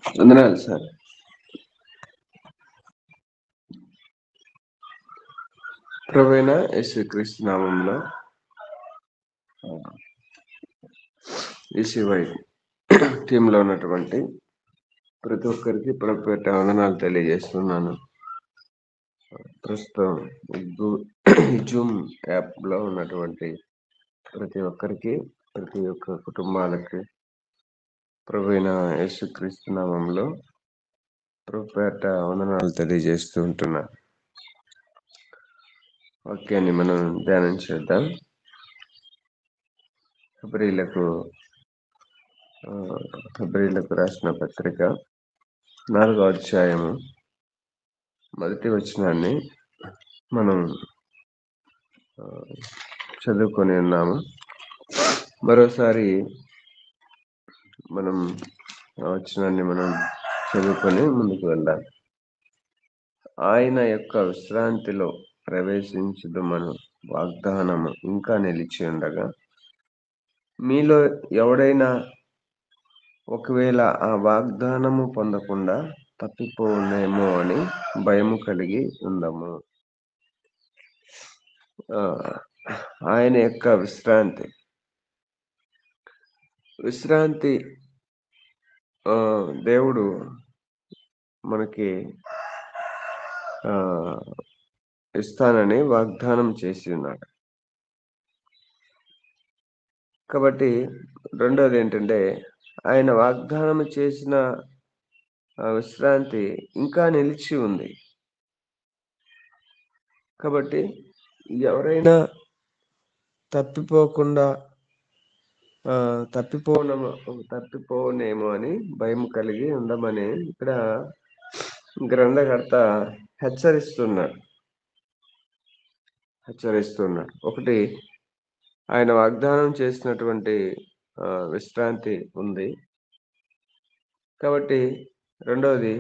వందనాలు సార్. ప్రభువైన యేసుక్రీస్తు నామములో ఈసీవై టీంలో ఉన్నటువంటి ప్రతి ఒక్కరికి ప్రభుపేట వందనాలు తెలియజేస్తున్నాను. ప్రస్తుతం జూమ్ యాప్లో ఉన్నటువంటి ప్రతి ఒక్కరికి, ప్రతి ఒక్క కుటుంబాలకి ప్రభువైన యేసుక్రీస్తు నామంలో ప్రభుపేట వందనాలు తెలియజేస్తూ ఉంటున్నాను. వాక్యాన్ని మనం ధ్యానం చేద్దాం. ఫిబ్రవరికి రాసిన పత్రిక 4వ అధ్యాయము 1వ వచనాన్ని మనం చదువుకొని ఉన్నాము. మరోసారి మనం వచనాన్ని మనం చదువుకొని ముందుకు వెళ్దాం. ఆయన యొక్క విశ్రాంతిలో ప్రవేశించుదమను వాగ్దానము ఇంకా నిలిచి ఉండగా, మీలో ఎవడైనా ఒకవేళ ఆ వాగ్దానము పొందకుండా తప్పిపోనేమో అని భయము కలిగి ఉందము. ఆయన యొక్క విశ్రాంతి దేవుడు మనకి ఇస్తానని వాగ్దానం చేసి ఉన్నాడు. కాబట్టి రెండోది ఏంటంటే, ఆయన వాగ్దానం చేసిన విశ్రాంతి ఇంకా నిలిచి ఉంది. కాబట్టి ఎవరైనా తప్పిపోనేమో అని భయం కలిగి ఉండమని ఇక్కడ గ్రంథకర్త హెచ్చరిస్తున్నాడు. ఒకటి, ఆయన వాగ్దానం చేసినటువంటి విశ్రాంతి ఉంది. కాబట్టి రెండవది,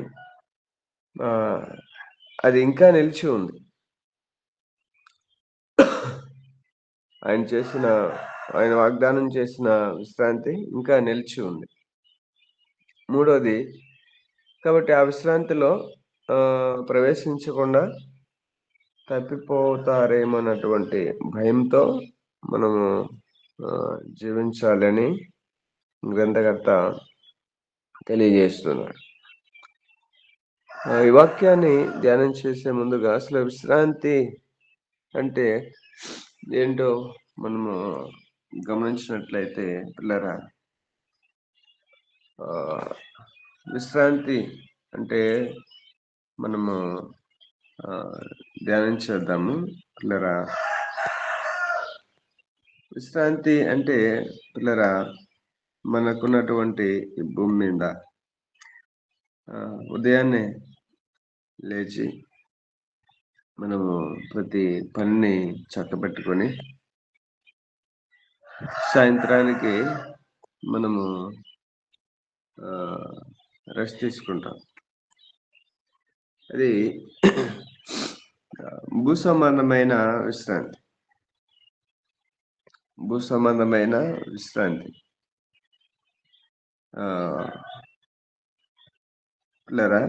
అది ఇంకా నిలిచి ఉంది. ఆయన వాగ్దానం చేసిన విశ్రాంతి ఇంకా నిలిచి ఉంది. మూడవది, కాబట్టి ఆ విశ్రాంతిలో ప్రవేశించకుండా తప్పిపోతారేమన్నటువంటి భయంతో మనము జీవించాలని గ్రంథకర్త తెలియజేస్తున్నాడు. ఈ వాక్యాన్ని ధ్యానం చేసే ముందుగా అసలు విశ్రాంతి అంటే ఏంటో మనము గమనించినట్లయితే, పిల్లరా, విశ్రాంతి అంటే మనము ధ్యానం చేద్దాము. పిల్లరా, విశ్రాంతి అంటే పిల్లరా, మనకున్నటువంటి ఈ భూమి మీద ఉదయాన్నే లేచి మనము ప్రతి పనిని చక్కబెట్టుకొని సాయంత్రానికి మనము రెస్ట్ తీసుకుంటాం. అది భూసంబంధమైన విశ్రాంతి. పిల్లరా,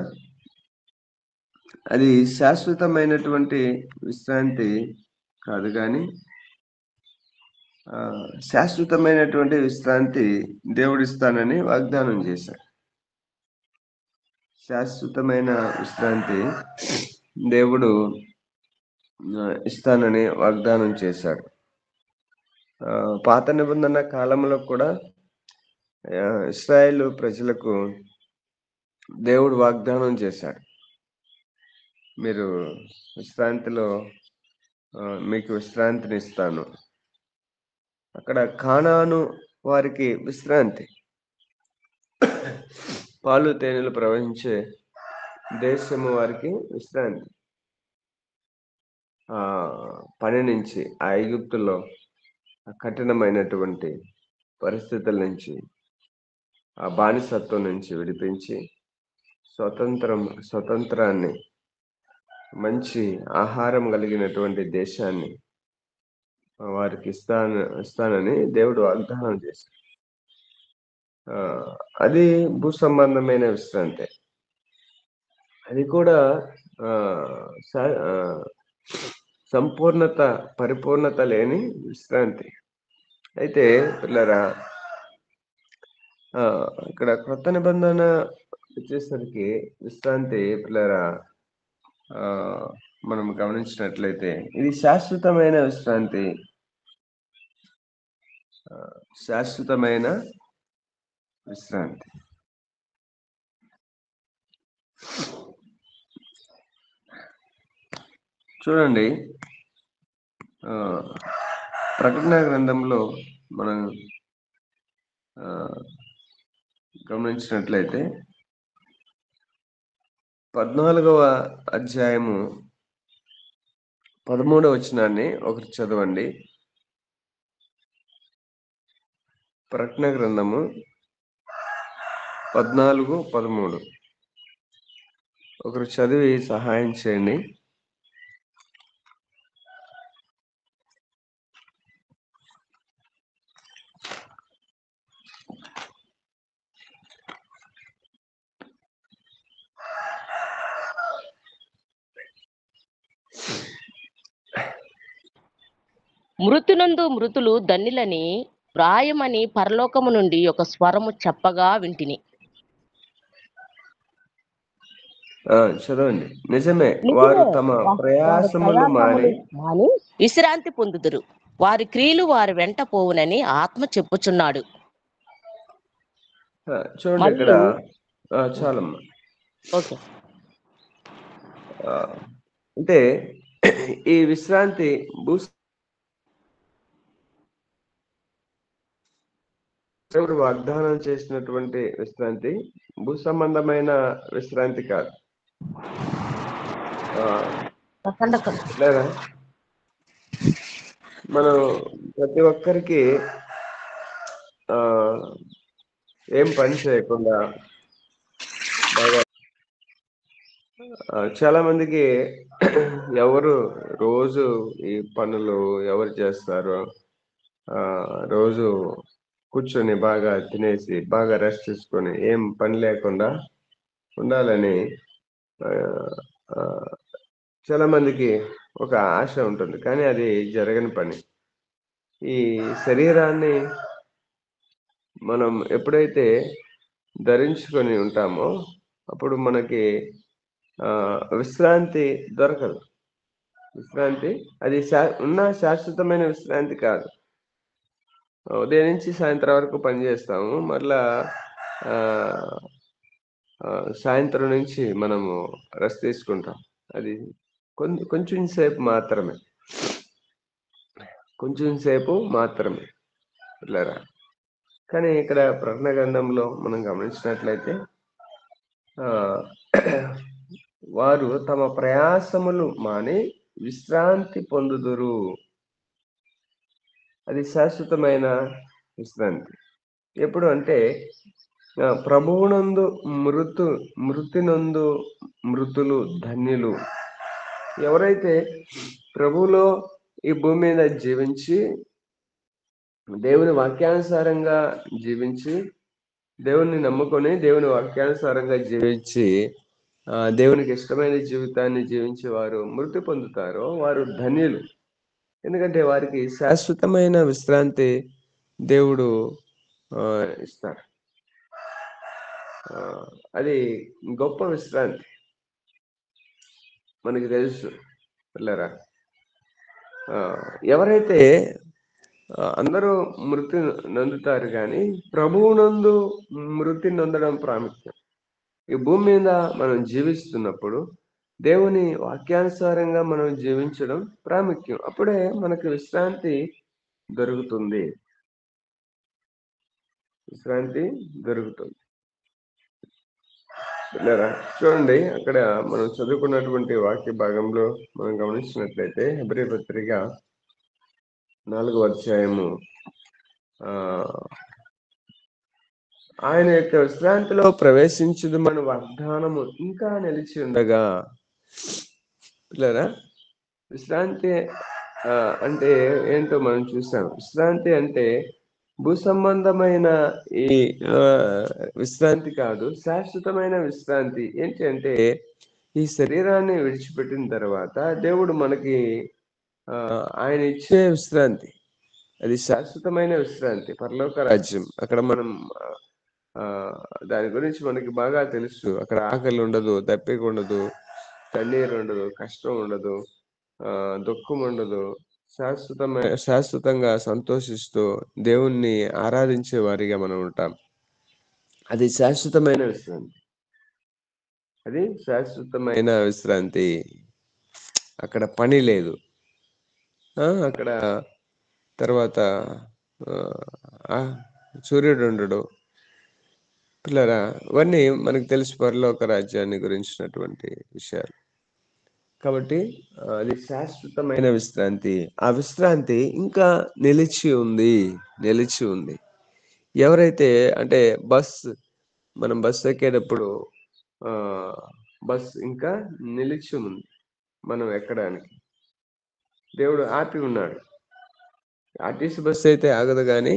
అది శాశ్వతమైనటువంటి విశ్రాంతి కాదు, కానీ శాశ్వతమైనటువంటి విశ్రాంతి దేవుడిస్తానని వాగ్దానం చేశాడు. శాశ్వతమైన విశ్రాంతి దేవుడు ఇస్తానని వాగ్దానం చేశాడు. పాత నిబంధన కాలంలో కూడా ఇశ్రాయేలు ప్రజలకు దేవుడు వాగ్దానం చేశాడు. మీరు విశ్రాంతిలో మీకు విశ్రాంతిని ఇస్తాను. అక్కడ కానాను వారికి విశ్రాంతి, పాలు తేనెలు ప్రవహించే దేశము వారికి విశ్రాంతి. పని నుంచి, ఆ ఐగుప్తులో కఠినమైనటువంటి పరిస్థితుల నుంచి, ఆ బానిసత్వం నుంచి విడిపించి స్వతంత్రాన్ని, మంచి ఆహారం కలిగినటువంటి దేశాన్ని వారికి ఇస్తానని దేవుడు వాగ్దానం చేశాడు. అది భూ సంబంధమైన విశ్రాంతి. అది కూడా ఆ, సంపూర్ణత, పరిపూర్ణత లేని విశ్రాంతి. అయితే పిల్లరా, ఇక్కడ కొత్త నిబంధన వచ్చేసరికి విశ్రాంతి పిల్లరా, ఆ, మనం గమనించినట్లయితే ఇది శాశ్వతమైన విశ్రాంతి. శాశ్వతమైన విశ్రాంతి. చూడండి, ప్రకటన గ్రంథంలో మనం గమనించినట్లయితే 14వ అధ్యాయము 13వ వచనాన్ని ఒకటి చదవండి. ప్రకటన గ్రంథము 14:13 ఒకరు చదివి సహాయం చేయండి. మృతునందు మృతులు ధన్యులని వ్రాయమని పరలోకము నుండి ఒక స్వరము చెప్పగా వింటిని. చదవండి. నిజమే, వారు తమ ప్రయాసములు మాని విశ్రాంతి పొందుదురు, వారి క్రియలు వారి వెంట పోవునని ఆత్మ చెప్పుచున్నాడు. చూడండి ఇక్కడ చాలమ్మా. ఓకే, అంటే ఈ విశ్రాంతి దేవుడు వాగ్దానం చేసినటువంటి విశ్రాంతి భూ సంబంధమైన విశ్రాంతి కాదు. లేదా మనం ప్రతి ఒక్కరికి ఏం పని చేయకుండా బాగా చాలా మందికి ఎవరు రోజు ఈ పనులు ఎవరు చేస్తారో రోజు కూర్చొని బాగా తినేసి బాగా రెస్ట్ తీసుకొని ఏం పని లేకుండా ఉండాలని చాలా మందికి ఒక ఆశ ఉంటుంది, కానీ అది జరగని పని. ఈ శరీరాన్ని మనం ఎప్పుడైతే ధరించుకొని ఉంటామో అప్పుడు మనకి విశ్రాంతి దొరకదు. విశ్రాంతి అది ఉన్న శాశ్వతమైన విశ్రాంతి కాదు. ఉదయం నుంచి సాయంత్రం వరకు పనిచేస్తాము, మళ్ళా సాయంత్రం నుంచి మనము రెస్ట్ తీసుకుంటాం. అది కొంచెం సేపు మాత్రమే, కొంచెం సేపు మాత్రమే పిల్లరా. కానీ ఇక్కడ ప్రకటన గ్రంథంలో మనం గమనించినట్లయితే వారు తమ ప్రయాసములు మాని విశ్రాంతి పొందుదురు. అది శాశ్వతమైన విశ్రాంతి. ఎప్పుడు అంటే ప్రభువునందు మృతినందు మృతులు ధన్యులు. ఎవరైతే ప్రభువులో ఈ భూమి మీద జీవించి దేవుని వాక్యానుసారంగా జీవించి దేవుని నమ్ముకొని దేవుని వాక్యానుసారంగా జీవించి దేవునికి ఇష్టమైన జీవితాన్ని జీవించి వారు మృతి పొందుతారో వారు ధన్యులు. ఎందుకంటే వారికి శాశ్వతమైన విశ్రాంతి దేవుడు ఇస్తారు. అది గొప్ప విశ్రాంతి, మనకి తెలుసు పిల్లరా. ఎవరైతే అందరూ మృతి నొందుతారు, కానీ ప్రభువునందు మృతి నొందడం ప్రాముఖ్యం. ఈ భూమి మీద మనం జీవిస్తున్నప్పుడు దేవుని వాక్యానుసారంగా మనం జీవించడం ప్రాముఖ్యం. అప్పుడే మనకు విశ్రాంతి దొరుకుతుంది. విశ్రాంతి దొరుకుతుంది. చూడండి, అక్కడ మనం చదువుకున్నటువంటి వాక్య భాగంలో మనం గమనించినట్లయితే హెబ్రీ పత్రిక 4వ అధ్యాయము ఆయన యొక్క విశ్రాంతిలో ప్రవేశించదు మన వాగ్దానము ఇంకా నిలిచి ఉండగా. పిల్లరా, విశ్రాంతి అంటే ఏంటో మనం చూసాం. విశ్రాంతి అంటే భూ సంబంధమైన ఈ విశ్రాంతి కాదు, శాశ్వతమైన విశ్రాంతి. ఏంటి అంటే ఈ శరీరాన్ని విడిచిపెట్టిన తర్వాత దేవుడు మనకి ఆయన ఇచ్చే విశ్రాంతి, అది శాశ్వతమైన విశ్రాంతి, పరలోక రాజ్యం. అక్కడ మనం దాని గురించి మనకి బాగా తెలుసు. అక్కడ ఆకలి ఉండదు, దప్పిక ఉండదు, కన్నీరు ఉండదు, కష్టం ఉండదు, దుఃఖం ఉండదు. శాశ్వతంగా సంతోషిస్తూ దేవుణ్ణి ఆరాధించే వారిగా మనం ఉంటాం. అది శాశ్వతమైన విశ్రాంతి. అది శాశ్వతమైన విశ్రాంతి. అక్కడ పని లేదు. అక్కడ తర్వాత సూర్యుడు ఉండడు. పిల్లరా, ఇవన్నీ మనకు తెలుసు పరలోక రాజ్యాన్ని గురించినటువంటి విషయాలు. కాబట్టి అది శాశ్వతమైన విశ్రాంతి. ఆ విశ్రాంతి ఇంకా నిలిచి ఉంది. ఎవరైతే అంటే మనం బస్ ఎక్కేటప్పుడు బస్ ఇంకా నిలిచి ఉంది మనం ఎక్కడానికి. దేవుడు ఆపి ఉన్నాడు. ఆర్టీసీ బస్సు అయితే ఆగదు, కానీ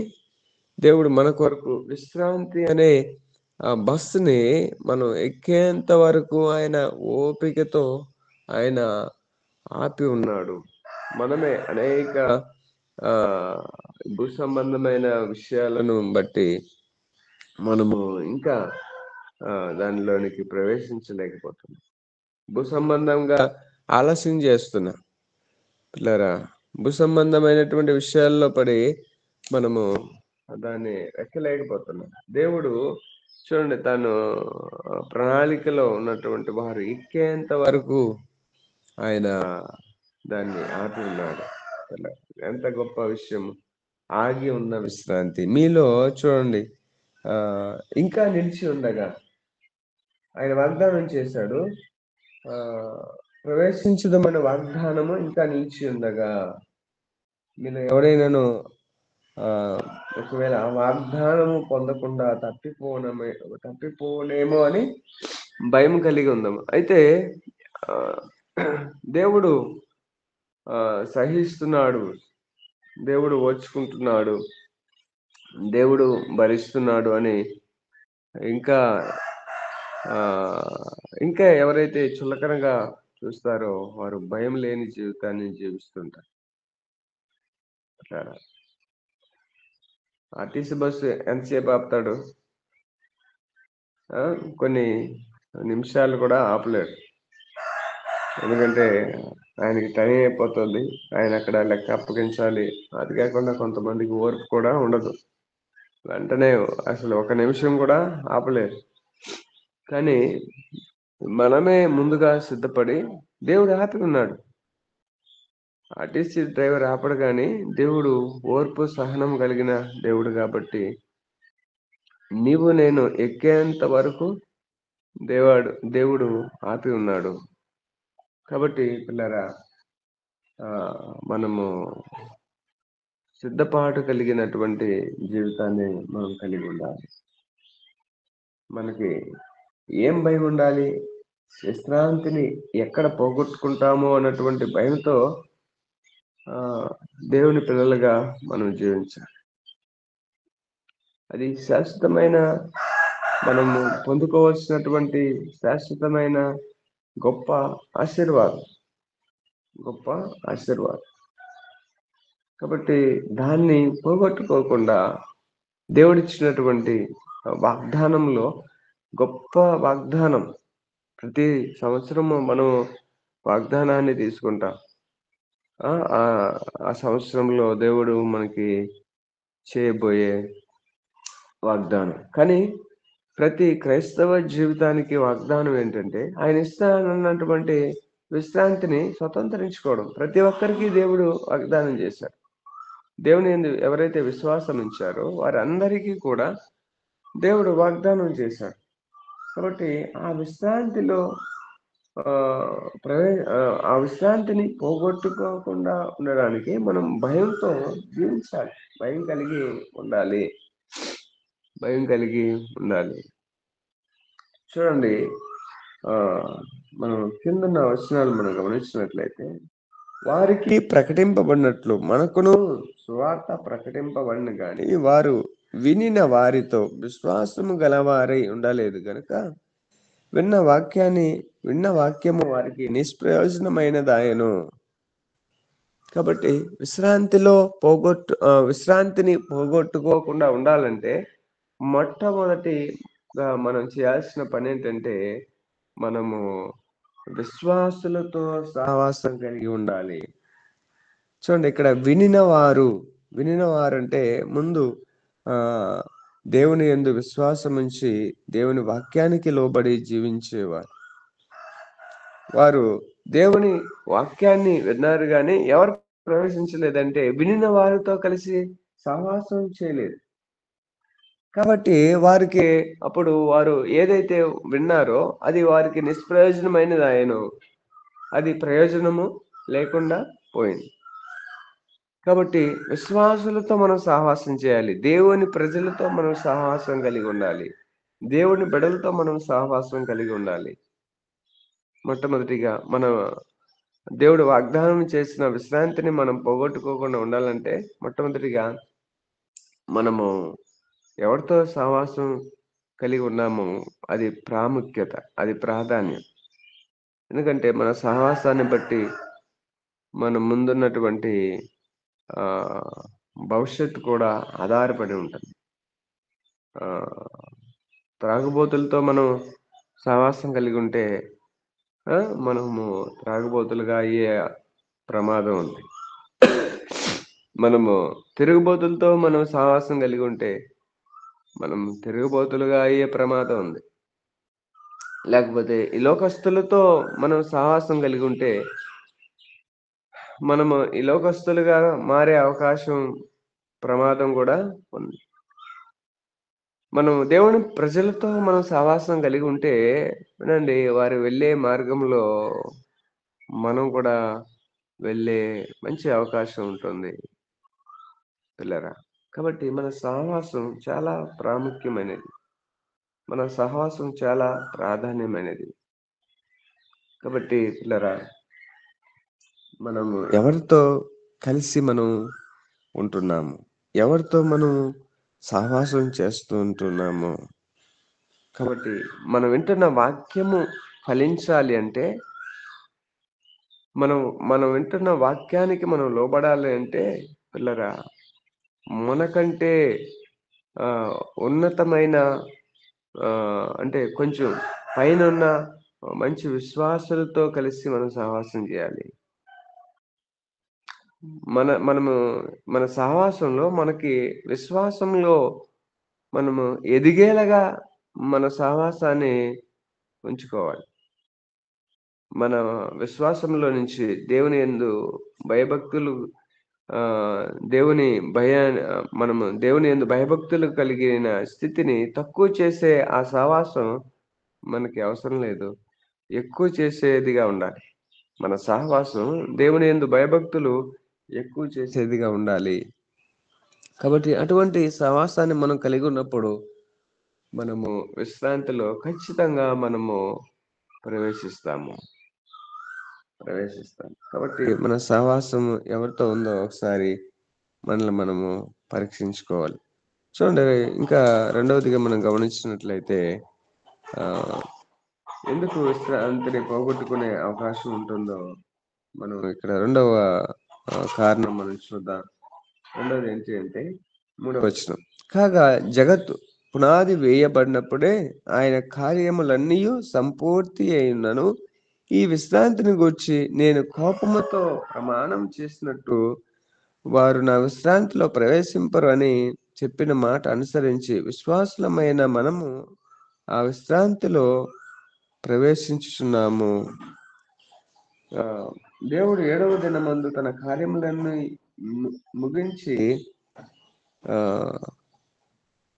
దేవుడు మన కొరకు విశ్రాంతి అనే ఆ బస్సుని మనం ఎక్కేంత వరకు ఆయన ఓపికతో ఆయన ఆపి ఉన్నాడు. మనమే అనేక భూ సంబంధమైన విషయాలను బట్టి మనము ఇంకా దానిలోనికి ప్రవేశించలేకపోతున్నాం. భూ సంబంధంగా ఆలస్యం చేస్తున్నాం. పిల్లరా, భూ సంబంధమైనటువంటి విషయాల్లో పడి మనము దాన్ని ఎక్కలేకపోతున్నాం. దేవుడు చూడండి, తను ప్రణాళికలో ఉన్నటువంటి వారు ఎక్కేంత వరకు ఆయన దాన్ని ఆపి ఉన్నాడు. ఎంత గొప్ప విషయం! ఆగి ఉన్న విశ్రాంతి మీలో చూడండి. ఇంకా నిలిచి ఉండగా ఆయన వాగ్దానం చేశాడు. ప్రవేశించుదామన్న వాగ్దానము ఇంకా నిలిచి ఉండగా, మీలో ఎవరైనాను ఒకవేళ ఆ వాగ్దానము పొందకుండా తప్పిపోనేమో అని భయం కలిగి ఉందాము. అయితే దేవుడు సహిస్తున్నాడు, దేవుడు ఓర్చుకుంటున్నాడు, దేవుడు భరిస్తున్నాడు అని ఇంకా ఎవరైతే చులకనగా చూస్తారో వారు భయం లేని జీవితాన్ని జీవిస్తుంటారు. ఆర్టీసీ బస్సు ఎంతసేపు ఆపుతాడు? కొన్ని నిమిషాలు కూడా ఆపలేడు. ఎందుకంటే ఆయనకి టైం అయిపోతుంది, ఆయన అక్కడ లెక్క అప్పగించాలి. అది కాకుండా కొంతమందికి ఓర్పు కూడా ఉండదు, వెంటనే అసలు ఒక నిమిషం కూడా ఆపలేరు. కానీ మనమే ముందుగా సిద్ధపడి, దేవుడు ఆపి ఉన్నాడు. ఆర్టీసీ డ్రైవర్ ఆపడు, కానీ దేవుడు ఓర్పు సహనం కలిగిన దేవుడు కాబట్టి నీవు నేను ఎక్కేంత వరకు దేవుడు ఆపి ఉన్నాడు. కాబట్టి పిల్లరా, మనము సిద్ధపాటు కలిగినటువంటి జీవితాన్ని మనం కలిగి ఉండాలి. మనకి ఏం భయం ఉండాలి? విశ్రాంతిని ఎక్కడ పోగొట్టుకుంటామో అన్నటువంటి భయంతో దేవుని పిల్లలుగా మనం జీవించాలి. అది శాశ్వతమైన, మనము పొందుకోవాల్సినటువంటి శాశ్వతమైన గొప్ప ఆశీర్వాదం. కాబట్టి దాన్ని పోగొట్టుకోకుండా దేవుడిచ్చినటువంటి వాగ్దానంలో గొప్ప వాగ్దానం. ప్రతి సంవత్సరము మనం వాగ్దానాన్ని తీసుకుంటాం. ఆ సంవత్సరంలో దేవుడు మనకి చేయబోయే వాగ్దానం. కానీ ప్రతి క్రైస్తవ జీవితానికి వాగ్దానం ఏంటంటే ఆయన ఇస్తానన్నటువంటి విశ్రాంతిని స్వతంత్రించుకోవడం. ప్రతి ఒక్కరికి దేవుడు వాగ్దానం చేశాడు. దేవుని యందు ఎవరైతే విశ్వాసం ఉంచారో వారందరికీ కూడా దేవుడు వాగ్దానం చేశాడు. కాబట్టి ఆ విశ్రాంతిలో ఆ విశ్రాంతిని పోగొట్టుకోకుండా ఉండడానికి మనం భయంతో జీవించాలి. భయం కలిగి ఉండాలి. చూడండి, మనం కిందన్న వచనాలు మనం గమనించినట్లయితే వారికి ప్రకటింపబడినట్లు మనకును సువార్త ప్రకటింపబడిన గాని వారు వినిన వారితో విశ్వాసము గలవారై ఉండలేదు గనుక విన్న వాక్యము వారికి నిష్ప్రయోజనమైనదాయను. కాబట్టి విశ్రాంతిని పోగొట్టుకోకుండా ఉండాలంటే మొట్టమొదటిగా మనం చేయాల్సిన పని ఏంటంటే మనము విశ్వాసులతో సహవాసం కలిగి ఉండాలి. చూడండి, ఇక్కడ వినిన వారు అంటే ముందు ఆ దేవుని యందు విశ్వాసం ఉంచి దేవుని వాక్యానికి లోబడి జీవించేవారు. వారు దేవుని వాక్యాన్ని విన్నారు కానీ ఎవరు ప్రవేశించలేదంటే వినిన వారితో కలిసి సహవాసం చేయలేదు. కాబట్టి వారికి అప్పుడు వారు ఏదైతే విన్నారో అది వారికి నిష్ప్రయోజనమైనది ఆయను, అది ప్రయోజనము లేకుండా పోయింది. కాబట్టి విశ్వాసులతో మనం సహవాసం చేయాలి. దేవుని ప్రజలతో మనం సహవాసం కలిగి ఉండాలి. దేవుని బిడ్డలతో మనం సహవాసం కలిగి ఉండాలి. మొట్టమొదటిగా దేవుడు వాగ్దానం చేసిన విశ్రాంతిని మనం పోగొట్టుకోకుండా ఉండాలంటే మొట్టమొదటిగా మనము ఎవరితో సహవాసం కలిగి ఉన్నామో అది ప్రాముఖ్యత, అది ప్రాధాన్యం. ఎందుకంటే మన సహవాసాన్ని బట్టి మన ముందున్నటువంటి భవిష్యత్తు కూడా ఆధారపడి ఉంటుంది. త్రాగుబోతులతో మనం సహవాసం కలిగి ఉంటే మనము త్రాగుబోతులుగా అయ్యే ప్రమాదం ఉంది. మనము తిరుగుబోతులతో మనం సహవాసం కలిగి ఉంటే మనం తిరుగుబోతులుగా అయ్యే ప్రమాదం ఉంది. లేకపోతే ఈ లోకస్తులతో మనం సహవాసం కలిగి ఉంటే మనము ఈ లోకస్తులుగా మారే అవకాశం, ప్రమాదం కూడా ఉంది. మనం దేవుని ప్రజలతో మనం సహవాసం కలిగి ఉంటే వినండి, వారు వెళ్ళే మార్గంలో మనం కూడా వెళ్ళే మంచి అవకాశం ఉంటుంది పిల్లరా. కాబట్టి మన సహవాసం చాలా ప్రాముఖ్యమైనది, మన సహవాసం చాలా ప్రాధాన్యమైనది. కాబట్టి పిల్లరా, మనము ఎవరితో కలిసి మనం ఉంటున్నాము, ఎవరితో మనం సహవాసం చేస్తూ ఉంటున్నాము. కాబట్టి మనం వింటున్న వాక్యము ఫలించాలి అంటే మనం వింటున్న వాక్యానికి మనం లోబడాలి అంటే పిల్లరా, మనకంటే ఉన్నతమైన అంటే కొంచెం పైన ఉన్న మంచి విశ్వాసులతో కలిసి మనం సహవాసం చేయాలి. మన సహవాసంలో మనకి విశ్వాసంలో మనము ఎదిగేలాగా మన సహవాసాన్ని ఉంచుకోవాలి. మన విశ్వాసంలో నుంచి దేవుని యందు భయభక్తులు మనము దేవుని యందు భయభక్తులు కలిగిన స్థితిని తక్కువ చేసే ఆ సహవాసం మనకి అవసరం లేదు, ఎక్కువ చేసేదిగా ఉండాలి. మన సహవాసం దేవుని యందు భయభక్తులు ఎక్కువ చేసేదిగా ఉండాలి. కాబట్టి అటువంటి సహవాసాన్ని మనం కలిగి ఉన్నప్పుడు మనము విశ్రాంతిలో ఖచ్చితంగా మనము ప్రవేశిస్తాం. కాబట్టి మన సహవాసం ఎవరితో ఉందో ఒకసారి మనల్ని మనము పరీక్షించుకోవాలి. చూడండి, ఇంకా రెండవదిగా మనం గమనించినట్లయితే ఎందుకు విశ్రాంతిని పోగొట్టుకునే అవకాశం ఉంటుందో మనం ఇక్కడ రెండవ కారణం మనం చూద్దాం. రెండవది ఏంటి అంటే 3వ వచనం, కాగా జగత్తు పునాది వేయబడినప్పుడే ఆయన కార్యములన్నీ సంపూర్తి అయినను ఈ విశ్రాంతిని గూర్చి నేను కోపముతో ప్రమాణం చేసినట్టు వారు నా విశ్రాంతిలో ప్రవేశింపరు అని చెప్పిన మాట అనుసరించి విశ్వాసులమైన మనము ఆ విశ్రాంతిలో ప్రవేశించుచున్నాము. దేవుడు 7వ దినమందు తన కార్యములన్నీ ముగించి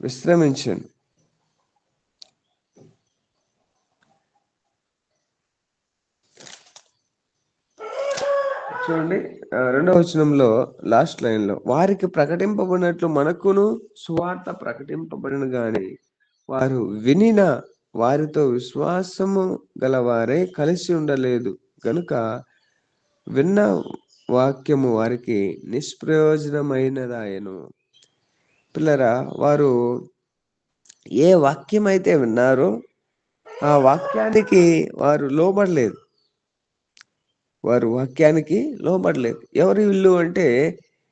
విశ్రమించాను. చూడండి, 2వ వచనంలో లాస్ట్ లైన్ లో వారికి ప్రకటింపబడినట్లు మనకును సువార్త ప్రకటింపబడిన గాని వారు వినిన వారితో విశ్వాసము గలవారే కలిసి ఉండలేదు గనుక వాక్యము వారికి నిష్ప్రయోజనమైనదాయను. పిల్లరా, వారు ఏ వాక్యం అయితే విన్నారో ఆ వాక్యానికి వారు లోబడలేదు. వారు వాక్యానికి లోబడలేదు. ఎవరు వీళ్ళు అంటే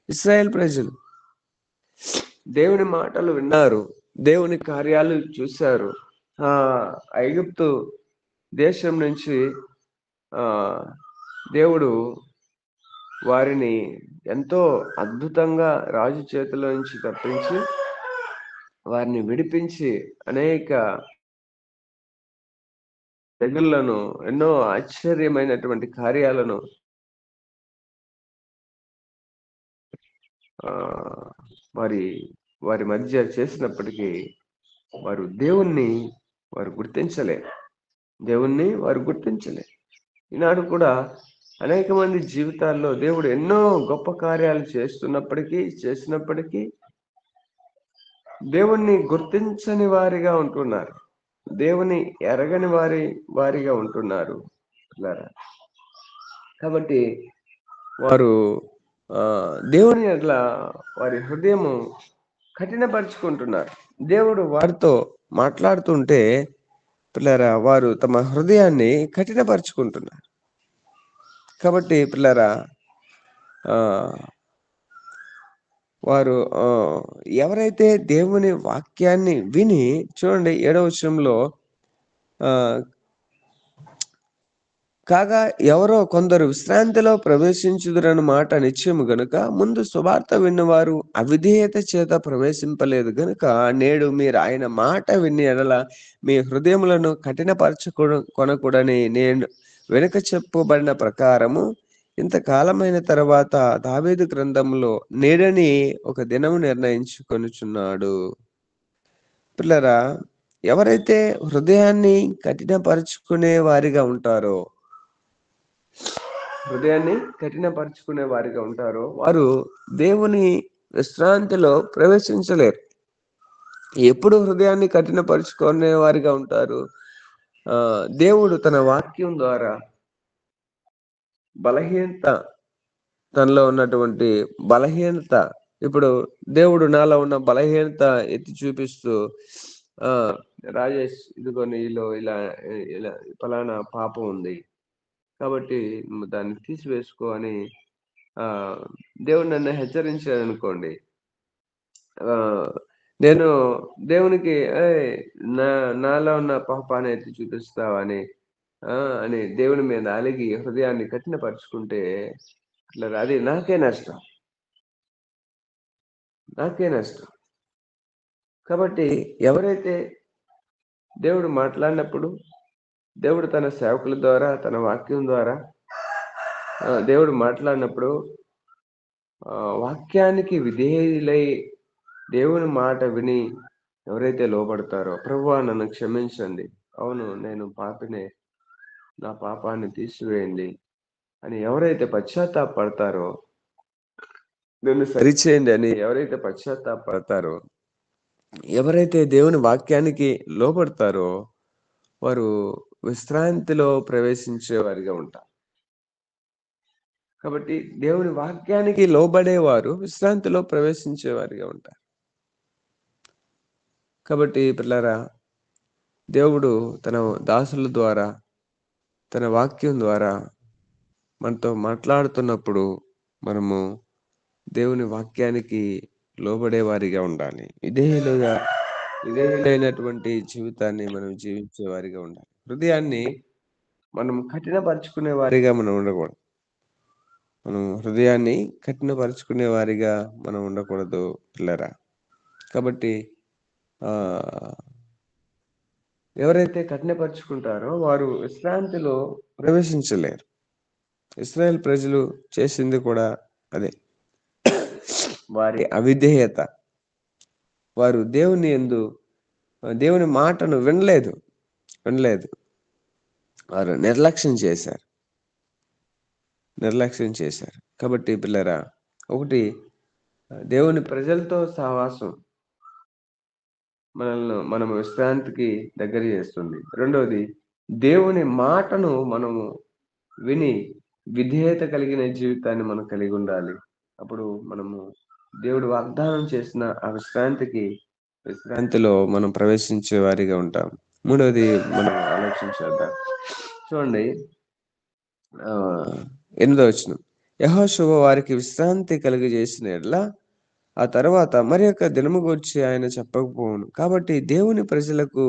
ఇశ్రాయేల్ ప్రజలు. దేవుని మాటలు విన్నారు, దేవుని కార్యాలు చూశారు. ఆ ఐగుప్తు దేశం నుంచి ఆ దేవుడు వారిని ఎంతో అద్భుతంగా రాజు చేతిలో నుంచి తప్పించి వారిని విడిపించి అనేక తెగుళ్లను, ఎన్నో ఆశ్చర్యమైనటువంటి కార్యాలను వారి వారి మధ్య చేసినప్పటికీ వారు దేవుణ్ణి గుర్తించలే. ఈనాడు కూడా అనేక మంది జీవితాల్లో దేవుడు ఎన్నో గొప్ప కార్యాలు చేసినప్పటికీ దేవుణ్ణి గుర్తించని వారిగా ఉంటున్నారు. దేవుని ఎరగని వారిగా ఉంటున్నారు. కాబట్టి వారు దేవుని అట్లా వారి హృదయము కఠినపరుచుకుంటున్నారు. దేవుడు వారితో మాట్లాడుతుంటే పిల్లరా వారు తమ హృదయాన్ని కఠినపరుచుకుంటున్నారు. కాబట్టి పిల్లరా వారు ఎవరైతే దేవుని వాక్యాన్ని విని, చూడండి 7వ వచనంలో, కాగా ఎవరో కొందరు విశ్రాంతిలో ప్రవేశించుదురన్న మాట నిశ్చయము గనుక ముందు సువార్త విన్నవారు అవిధేయత చేత ప్రవేశింపలేదు గనుక నేడు మీరు ఆయన మాట విని ఎడల మీ హృదయములను కొనకూడని నేను వెనుక చెప్పబడిన ప్రకారము ఇంతకాలమైన తర్వాత దావీదు గ్రంథంలో నేడని ఒక దినము నిర్ణయించుకొనుచున్నాడు. పిల్లరా, ఎవరైతే హృదయాన్ని కఠినపరుచుకునే వారిగా ఉంటారో వారు దేవుని విశ్రాంతిలో ప్రవేశించలేరు. ఎప్పుడు హృదయాన్ని కఠినపరుచుకునే వారిగా ఉంటారు? దేవుడు తన వాక్యం ద్వారా తనలో ఉన్నటువంటి బలహీనత, ఇప్పుడు దేవుడు నాలో ఉన్న బలహీనత ఎత్తి చూపిస్తూ, రాజేష్, ఇదిగో నీలో ఇలా ఫలానా పాపం ఉంది కాబట్టి నువ్వు దాన్ని తీసివేసుకో అని దేవుడు నన్ను హెచ్చరించాడు అనుకోండి. నేను దేవునికి నాలో ఉన్న పాపాన్ని ఎత్తి చూపిస్తావని అని దేవుని మీద అలిగి హృదయాన్ని కఠినపరుచుకుంటే అది నాకే నష్టం. కాబట్టి ఎవరైతే దేవుడు మాట్లాడినప్పుడు, దేవుడు తన సేవకుల ద్వారా, తన వాక్యం ద్వారా దేవుడు మాట్లాడినప్పుడు వాక్యానికి విధేయులై దేవుని మాట విని ఎవరైతే లోబడతారో, ప్రభువా నన్ను క్షమించండి, అవును నేను పాపినే, నా పాపాన్ని తీసివేయండి అని ఎవరైతే పశ్చాత్తాపడతారో, నన్ను సరిచేయండి అని ఎవరైతే పశ్చాత్తాపడతారో, ఎవరైతే దేవుని వాక్యానికి లోబడతారో వారు విశ్రాంతిలో ప్రవేశించే వారిగా ఉంటారు. కాబట్టి దేవుని వాక్యానికి లోబడేవారు విశ్రాంతిలో ప్రవేశించే వారిగా ఉంటారు. కాబట్టి పిల్లరా, దేవుడు తన దాసుల ద్వారా, తన వాక్యం ద్వారా మనతో మాట్లాడుతున్నప్పుడు మనము దేవుని వాక్యానికి లోబడే వారిగా ఉండాలి. విధేయులైనటువంటి జీవితాన్ని మనం జీవించే వారిగా ఉండాలి. హృదయాన్ని మనం కఠినపరుచుకునే వారిగా మనం ఉండకూడదు. పిల్లరా. కాబట్టి ఎవరైతే కఠినపరుచుకుంటారో వారు విశ్రాంతిలో ప్రవేశించలేరు. ఇశ్రాయేల్ ప్రజలు చేసింది కూడా అదే. వారి అవిధేయత, వారు దేవుని మాటను వినలేదు. వారు నిర్లక్ష్యం చేశారు. కాబట్టి పిల్లరా, ఒకటి, దేవుని ప్రజలతో సహవాసం మనము విశ్రాంతికి దగ్గర చేస్తుంది. రెండవది, దేవుని మాటను మనము విని విధేయత కలిగిన జీవితాన్ని మనం కలిగి ఉండాలి. అప్పుడు మనము దేవుడు వాగ్దానం చేసిన ఆ విశ్రాంతిలో మనం ప్రవేశించే వారిగా ఉంటాం. మూడవది మనం ఆలోచించేద్దాం. చూడండి, 8వ వచనం. యెహోషువ వారికి విశ్రాంతి కలుగజేసిన యెడల ఆ తర్వాత మరి యొక్క దినము గూర్చి ఆయన చెప్పకపోవును. కాబట్టి దేవుని ప్రజలకు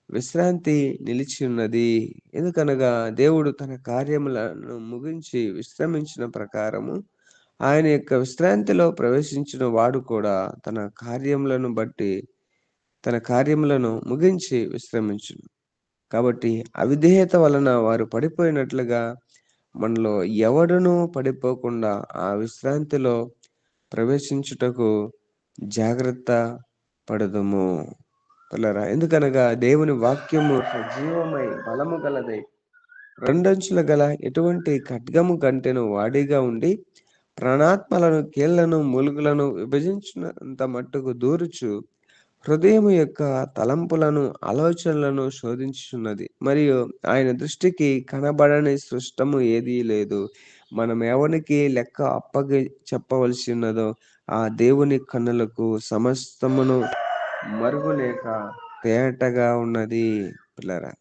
విశ్రాంతి నిలిచి ఉన్నది. ఎందుకనగా దేవుడు తన కార్యములను ముగించి విశ్రమించిన ప్రకారము ఆయన యొక్క విశ్రాంతిలో ప్రవేశించిన వాడు కూడా తన కార్యములను ముగించి విశ్రమించును. కాబట్టి అవిధేయత వలన వారు పడిపోయినట్లుగా మనలో ఎవడునూ పడిపోకుండా ఆ విశ్రాంతిలో ప్రవేశించుటకు జాగ్రత్త పడదుము. ఎందుకనగా దేవుని వాక్యము సజీవమై బలము గలదై రెండంచుల గల ఎటువంటి ఖడ్గము కంటెను వాడిగా ఉండి ప్రాణాత్మలను, కీళ్లను, మూలుగులను విభజించినంత మట్టుకు దూరుచు హృదయము యొక్క తలంపులను, ఆలోచనలను శోధించుచున్నది. మరియు ఆయన దృష్టికి కనబడని సృష్టము ఏదీ లేదు. మనం ఎవనికి లెక్క చెప్పవలసి ఉన్నదో ఆ దేవుని కన్నులకు సమస్తమును మరుగులేక తేటగా ఉన్నది. పిల్లరా,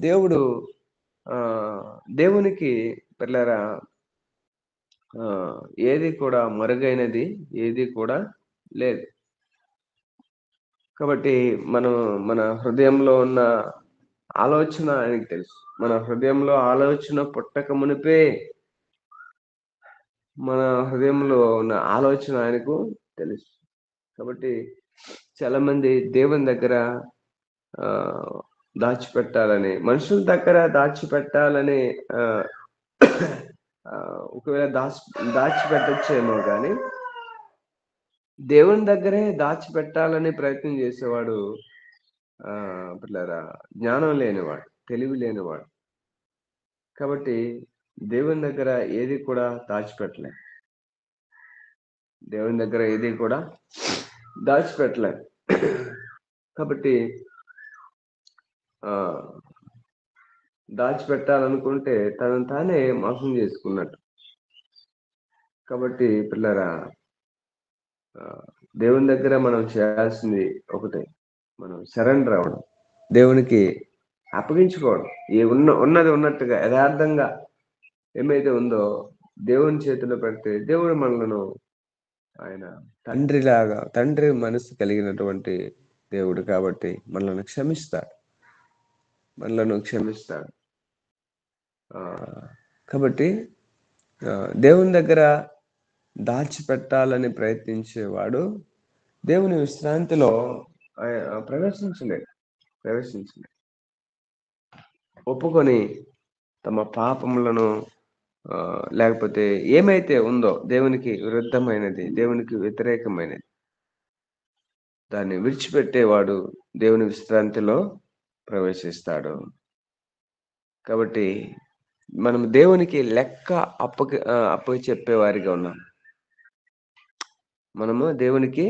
దేవుడు దేవునికి పిల్లరా ఏది కూడా మరుగైనది ఏది కూడా లేదు. కాబట్టి మన హృదయంలో ఉన్న ఆలోచన ఆయనకి తెలుసు. మన హృదయంలో ఆలోచన పుట్టక మునిపే మన హృదయంలో ఉన్న ఆలోచన ఆయనకు తెలుసు. కాబట్టి చాలా మంది దేవుని దగ్గర దాచిపెట్టాలని, మనుషుల దగ్గర దాచిపెట్టాలని ఒకవేళ దాచిపెట్టచ్చేమో కానీ దేవుని దగ్గరే దాచిపెట్టాలని ప్రయత్నం చేసేవాడు పిల్లరా జ్ఞానం లేనివాడు, తెలివి లేనివాడు. కాబట్టి దేవుని దగ్గర ఏది కూడా దాచిపెట్టలే. దేవుని దగ్గర ఏది కూడా దాచిపెట్టలే. కాబట్టి దాచిపెట్టాలనుకుంటే తనను తానే మోసం చేసుకున్నట్టు. కాబట్టి పిల్లరా, దేవుని దగ్గర మనం చేయాల్సింది ఒకటే, మనం సరెండర్ అవ్వడం, దేవునికి అప్పగించుకోవడం. ఉన్నది ఉన్నట్టుగా యథార్థంగా ఏమైతే ఉందో దేవుని చేతిలో పెడితే దేవుడు మనలను, ఆయన తండ్రి మనసు కలిగినటువంటి దేవుడు కాబట్టి మనలను క్షమిస్తాడు. కాబట్టి దేవుని దగ్గర దాచిపెట్టాలని ప్రయత్నించేవాడు దేవుని విశ్రాంతిలో ప్రవేశించలేడు. ఒప్పుకొని తమ పాపములను లేకపోతే ఏమైతే ఉందో దేవునికి విరుద్ధమైనది, దేవునికి వ్యతిరేకమైనది, దాన్ని విడిచిపెట్టేవాడు దేవుని విశ్రాంతిలో ప్రవేశిస్తాడు. కాబట్టి మనం దేవునికి లెక్క అప్పగి చెప్పేవారిగా ఉన్నాం. మనము దేవునికి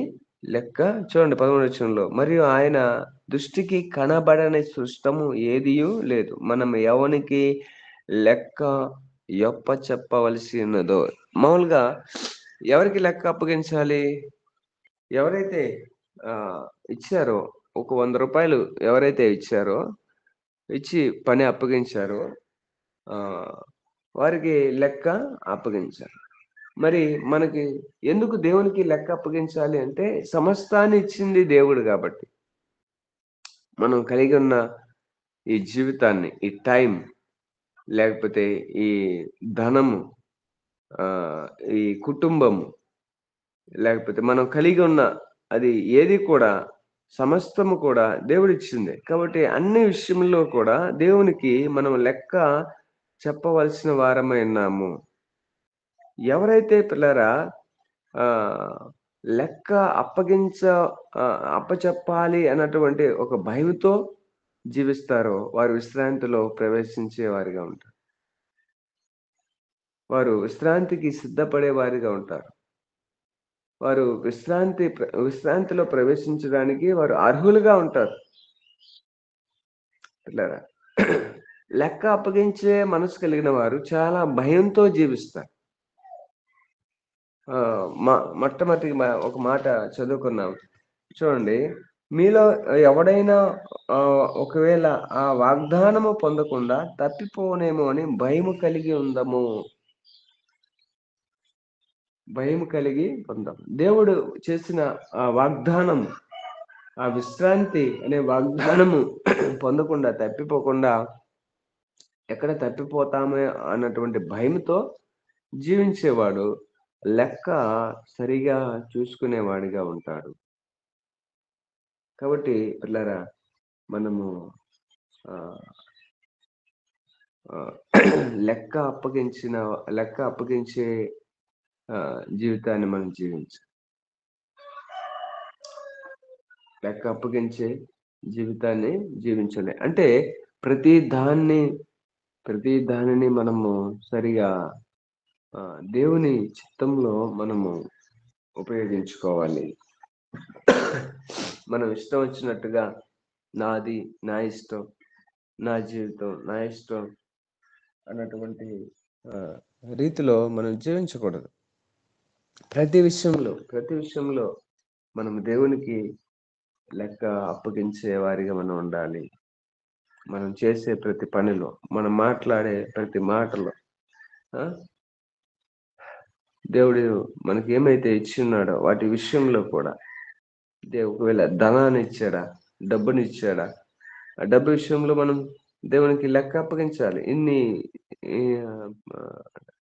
లెక్క, చూడండి 13వ వచనంలో, మరియు ఆయన దృష్టికి కనబడని సృష్టము ఏదియూ లేదు. మనం ఎవనికి లెక్క చెప్పవలసి ఉన్నదో. మామూలుగా ఎవరికి లెక్క అప్పగించాలి? ఎవరైతే ఇచ్చారో, ఒక 100 రూపాయలు ఎవరైతే ఇచ్చి పని అప్పగించారో వారికి లెక్క అప్పగించాలి. మరి మనకి ఎందుకు దేవునికి లెక్క అప్పగించాలి అంటే, సమస్తాన్ని ఇచ్చింది దేవుడు కాబట్టి. మనం కలిగి ఉన్న ఈ జీవితాన్ని, ఈ టైం, లేకపోతే ఈ ధనము, ఈ కుటుంబము, లేకపోతే మనం కలిగి ఉన్న అది ఏది కూడా సమస్తము కూడా దేవుడిచ్చింది. కాబట్టి అన్ని విషయంలో కూడా దేవునికి మనం లెక్క చెప్పవలసిన వారమై ఉన్నాము. ఎవరైతే పిల్లరా లెక్క అప్పచెప్పాలి అన్నటువంటి ఒక భయంతో జీవిస్తారో వారు విశ్రాంతిలో ప్రవేశించే వారిగా ఉంటారు. వారు విశ్రాంతికి సిద్ధపడే వారిగా ఉంటారు. వారు విశ్రాంతిలో ప్రవేశించడానికి వారు అర్హులుగా ఉంటారు. పిల్లరా, లెక్క అప్పగించే మనసు కలిగిన వారు చాలా భయంతో జీవిస్తారు. మొట్టమొదటి ఒక మాట చదువుకున్నాం చూడండి. మీలో ఎవడైనా ఒకవేళ ఆ వాగ్దానము పొందకుండా తప్పిపోనేమో అని భయము కలిగి ఉందము. భయం కలిగి ఉందాం. దేవుడు చేసిన ఆ వాగ్దానం, ఆ విశ్రాంతి అనే వాగ్దానము పొందకుండా తప్పిపోకుండా ఎక్కడ తప్పిపోతామే అన్నటువంటి భయంతో జీవించేవాడు లెక్క సరిగా చూసుకునేవాడిగా ఉంటాడు. కాబట్టి పిల్లరా, మనము ఆ, ఆ, లెక్క అప్పగించే జీవితాన్ని మనం లెక్క అప్పగించే జీవితాన్ని జీవించాలి. అంటే ప్రతి దానిని మనము సరిగా దేవుని చిత్తంలో మనము ఉపయోగించుకోవాలి. మనం ఇష్టం వచ్చినట్టుగా నాది, నా ఇష్టం, నా జీవితం, నా ఇష్టం అన్నటువంటి రీతిలో మనం జీవించకూడదు. ప్రతి విషయంలో మనం దేవునికి లెక్క అప్పగించే వారిగా మనం ఉండాలి. మనం చేసే ప్రతి పనిలో, మనం మాట్లాడే ప్రతి మాటలో దేవుడు మనకి ఏమైతే ఇచ్చి ఉన్నాడో వాటి విషయంలో కూడా ఒకవేళ ధనాన్ని ఇచ్చాడా, డబ్బుని ఇచ్చాడా, ఆ డబ్బు విషయంలో మనం దేవునికి లెక్క అప్పగించాలి.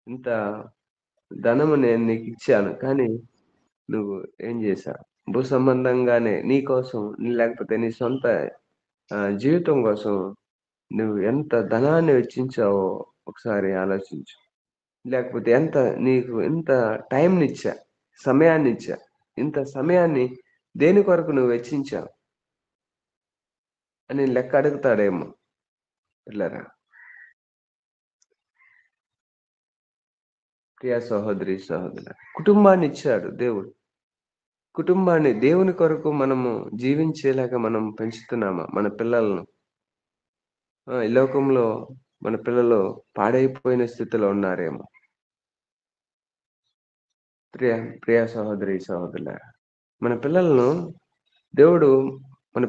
ఇంత ధనము నేను నీకు ఇచ్చాను, కానీ నువ్వు ఏం చేశావు? భూ సంబంధంగానే నీ కోసం, లేకపోతే నీ సొంత జీవితం కోసం నువ్వు ఎంత ధనాన్ని వెచ్చించావో ఒకసారి ఆలోచించు. లేకపోతే నీకు ఎంత టైంనిచ్చా, సమయాన్నిచ్చా, ఇంత సమయాన్ని దేని కొరకు నువ్వు వెచ్చించావు అని లెక్క అడుగుతాడేమో పిల్లరా. ప్రియ సహోదరి సహోదరు, కుటుంబాన్ని ఇచ్చాడు దేవుడు. కుటుంబాన్ని దేవుని కొరకు మనము జీవించేలాగా మనం పెంచుతున్నామా మన పిల్లలను? ఈ లోకంలో మన పిల్లలు పాడైపోయిన స్థితిలో ఉన్నారేమో. ప్రియ సహోదరి సహోదరులారా, మన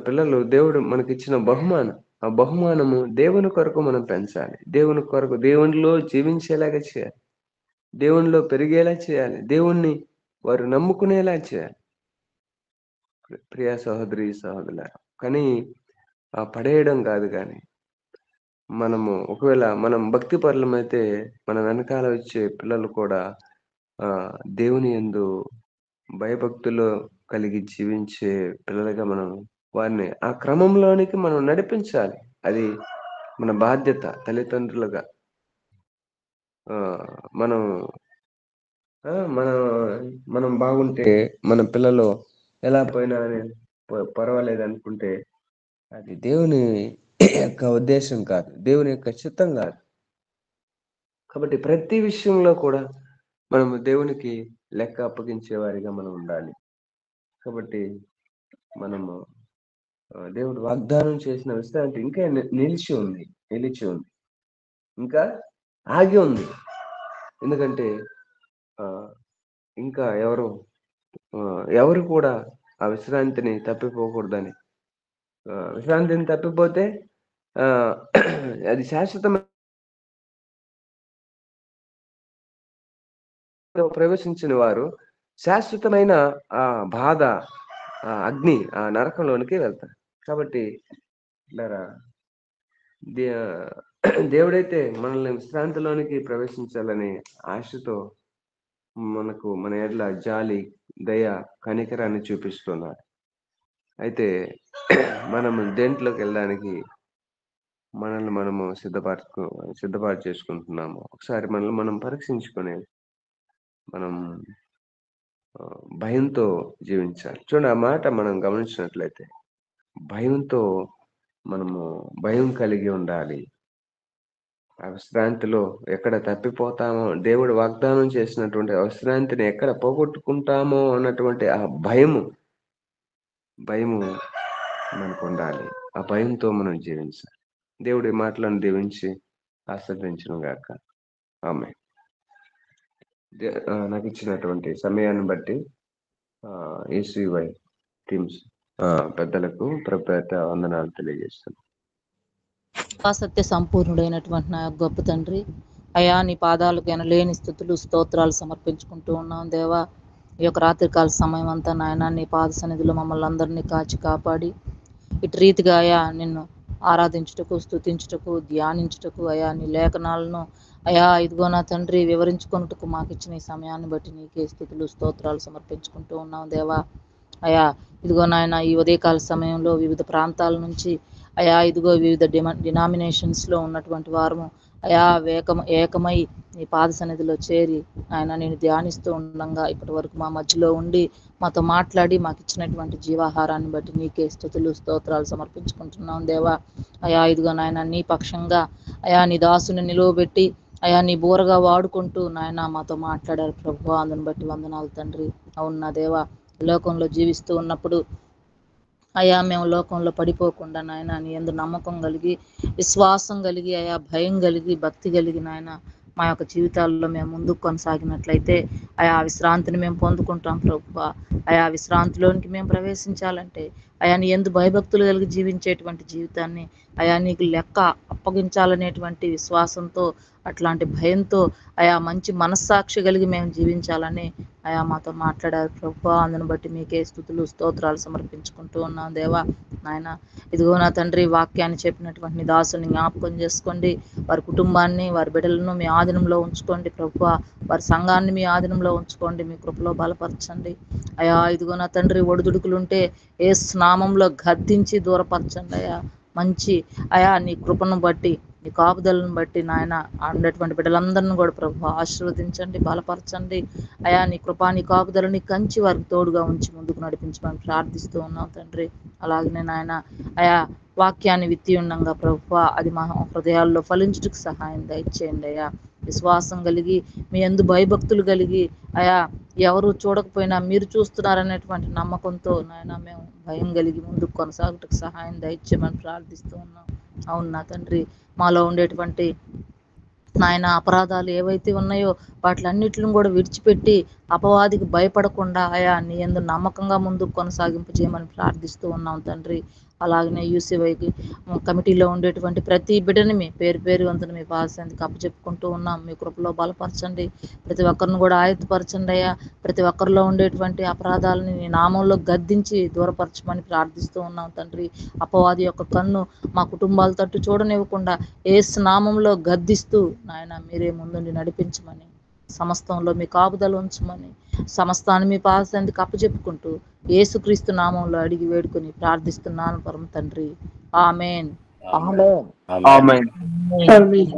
పిల్లలు మనకిచ్చిన బహుమానం. ఆ బహుమానము దేవుని కొరకు మనం పెంచాలి. దేవునిలో జీవించేలాగా చేయాలి. దేవునిలో పెరిగేలా చేయాలి. దేవుణ్ణి వారు నమ్ముకునేలా చేయాలి. ప్రియ సహోదరి సహోదరులారా, కానీ పడేయడం కాదు. కానీ ఒకవేళ మనం భక్తి పరులమైతే మన వెనకాల వచ్చే పిల్లలు కూడా దేవుని యందు భయభక్తులు కలిగి జీవించే పిల్లలుగా మనం వారిని ఆ క్రమంలోనికి మనం నడిపించాలి. అది మన బాధ్యత తల్లిదండ్రులుగా. మనం మనం బాగుంటే మన పిల్లలు ఎలా పోయినా పర్వాలేదు అనుకుంటే అది దేవుని యొక్క ఉద్దేశం కాదు, దేవుని యొక్క చిత్తం కాదు. కాబట్టి ప్రతి విషయంలో కూడా మనము దేవునికి లెక్క అప్పగించే వారిగా మనం ఉండాలి. కాబట్టి మనము దేవుడు వాగ్దానం చేసిన విశ్రాంతి ఇంకా నిలిచి ఉంది, ఇంకా ఆగి ఉంది. ఎందుకంటే ఇంకా ఎవరు కూడా ఆ విశ్రాంతిని తప్పిపోకూడదని. విశ్రాంతిని తప్పిపోతే అది శాశ్వతమైన ప్రవేశించిన వారు శాశ్వతమైన ఆ బాధ, ఆ అగ్ని, ఆ నరకంలోనికి వెళ్తారు. కాబట్టి దేవుడైతే మనల్ని విశ్రాంతిలోనికి ప్రవేశించాలని ఆశతో మన ఎడల జాలి, దయ, కనికరాన్ని చూపిస్తున్నాడు. అయితే మనము దేంట్లోకి వెళ్ళడానికి మనల్ని మనము సిద్ధపాటు చేసుకుంటున్నాము. ఒకసారి మనల్ని మనం పరీక్షించుకునే మనం భయంతో జీవించాలి. చూడండి, ఆ మాట మనం గమనించినట్లయితే భయంతో భయం కలిగి ఉండాలి. ఆ విశ్రాంతిలో ఎక్కడ తప్పిపోతామో, దేవుడు వాగ్దానం చేసినటువంటి విశ్రాంతిని ఎక్కడ పోగొట్టుకుంటామో అన్నటువంటి ఆ భయము మనకు ఉండాలి. ఆ భయంతో మనం జీవించాలి. దేవుడి మాటలను దీవించి ఆశీర్వదించును గాక. ఆమేన్. నాకు ఇచ్చినటువంటి సమయాన్ని బట్టి ఏసీవై టీమ్స్ పెద్దలకు ప్రభుపేట వందనాలు తెలియజేస్తాను. సత్య సంపూర్ణుడైనటువంటి నా గొప్ప తండ్రి, అయా నీ పాదాలకు ఎనలేని స్థుతులు స్తోత్రాలు సమర్పించుకుంటూ ఉన్నాం దేవా. ఈ యొక్క రాత్రికాల సమయం అంతా నాయన నీ పాద సన్నిధిలో మమ్మల్ని అందరినీ కాచి కాపాడి ఇటు రీతిగా అయా నిన్ను ఆరాధించుటకు, స్తుతించుటకు, ధ్యానించుటకు, అయా నీ లేఖనాలను అయా ఇదిగో నా తండ్రి వివరించుకున్నట్టుకు మాకు ఇచ్చిన ఈ సమయాన్ని బట్టి నీకే స్థుతులు స్తోత్రాలు సమర్పించుకుంటూ ఉన్నాం దేవా. అయా ఇదిగో నాయన ఈ ఉదయకాల సమయంలో వివిధ ప్రాంతాల నుంచి అయా ఇదిగో వివిధ డినామినేషన్స్లో ఉన్నటువంటి వారము అయా ఏకమై నీ పాద సన్నిధిలో చేరి ఆయన నేను ధ్యానిస్తూ ఉండగా ఇప్పటి వరకు మా మధ్యలో ఉండి మాతో మాట్లాడి మాకు ఇచ్చినటువంటి జీవాహారాన్ని బట్టి నీకే స్తుతులు స్తోత్రాలు సమర్పించుకుంటున్నాం దేవా. అయా ఇదిగో నాయన నీ పక్షంగా అయా నీ దాసుని నిలువబెట్టి అయా నీ బోరగా వాడుకుంటూ నాయన మాతో మాట్లాడారు ప్రభు. అందుని బట్టి వందనాలు తండ్రి. అవును నా దేవా, లోకంలో జీవిస్తూ ఉన్నప్పుడు అయా మేము లోకంలో పడిపోకుండా నాయన నీ యందు నమ్మకం కలిగి, విశ్వాసం కలిగి, అయా భయం కలిగి, భక్తి కలిగి నాయన మా యొక్క జీవితాల్లో మేము ముందుకు కొనసాగినట్లయితే అయా విశ్రాంతిని మేము పొందుకుంటాం ప్రభువా. అయా విశ్రాంతిలోనికి మేము ప్రవేశించాలంటే అయా నీ యందు భయభక్తులు కలిగి జీవించేటువంటి జీవితాన్ని అయా నీకు లెక్క అప్పగించాలనేటువంటి విశ్వాసంతో, అట్లాంటి భయంతో అయా మంచి మనస్సాక్షి కలిగి మేము జీవించాలని అయా మాతో మాట్లాడారు ప్రభువా. అందును బట్టి మీకే స్తుతులు స్తోత్రాలు సమర్పించుకుంటూ ఉన్నాం దేవా. నాయన ఇదిగో నా తండ్రి వాక్యాన్ని చెప్పినటువంటి నీ దాసుని జ్ఞాపకం చేసుకోండి. వారి కుటుంబాన్ని, వారి బిడ్డలను మీ ఆధీనంలో ఉంచుకోండి ప్రభువా. వారి సంఘాన్ని మీ ఆధీనంలో ఉంచుకోండి, మీ కృపలో బలపరచండి అయా. ఇదిగో నా తండ్రి ఒడిదుడుకులుంటే యేసు నామంలో గద్దించి దూరపరచండి అయా. మంచి అయా నీ కృపను బట్టి, నీ కాపుదలను బట్టి నాయన ఉండేటువంటి బిడ్డలందరినీ కూడా ప్రభు ఆశీర్వదించండి, బలపరచండి అయా. నీ కృపా నీ కాపుదలని కంచి వారికి తోడుగా ఉంచి ముందుకు నడిపించమని ప్రార్థిస్తూ ఉన్నాం తండ్రి. అలాగనే నాయన అయా వాక్యాన్ని విత్తి ఉండంగా ప్రభు అది మా హృదయాల్లో ఫలించుటకు సహాయం దయచేయండి అయా. విశ్వాసం కలిగి, మీ యందు భయభక్తులు కలిగి అయా ఎవరు చూడకపోయినా మీరు చూస్తున్నారనేటువంటి నమ్మకంతో నాయన మేము భయం కలిగి ముందుకు కొనసాగుటకు సహాయం దయచేయమని ప్రార్థిస్తూ ఉన్నాం. అవును నా తండ్రి, మాలో ఉండేటువంటి నాయన అపరాధాలు ఏవైతే ఉన్నాయో వాటిలన్నిటిని కూడా విడిచిపెట్టి అపవాదికి భయపడకుండా అయా నీ యందు నమ్మకంగా ముందుకు కొనసాగింపు చేయమని ప్రార్థిస్తూ ఉన్నాం తండ్రి. అలాగనే యూసీవైకి కమిటీలో ఉండేటువంటి ప్రతి బిడ్డని మీ పేరు పేరు వంతుని మీ పాదసన్నిధికి అప్పచెప్పుకుంటూ ఉన్నాం. మీ కృపలో బలపరచండి, ప్రతి ఒక్కరిని కూడా ఆయత్తపరచండి అయ్యా. ప్రతి ఒక్కరిలో ఉండేటువంటి అపరాధాలని నీ నామంలో గద్దించి దూరపరచమని ప్రార్థిస్తూ ఉన్నాం తండ్రి. అపవాది యొక్క కన్ను మా కుటుంబాల తట్టు చూడనివ్వకుండా యేసు నామంలో గద్దిస్తూ నాయన మీరే ముందుండి నడిపించమని, సమస్తంలో మీ కాపుదల ఉంచమని, సమస్తాన్ని మీ పాదసన్నిధికి అప్పచెప్పుకుంటూ యేసుక్రీస్తు నామంలో అడిగి వేడుకొని ప్రార్థిస్తున్నాను పరమ తండ్రి. ఆమేన్. ఆమేన్. ఆమేన్. ఆమేన్.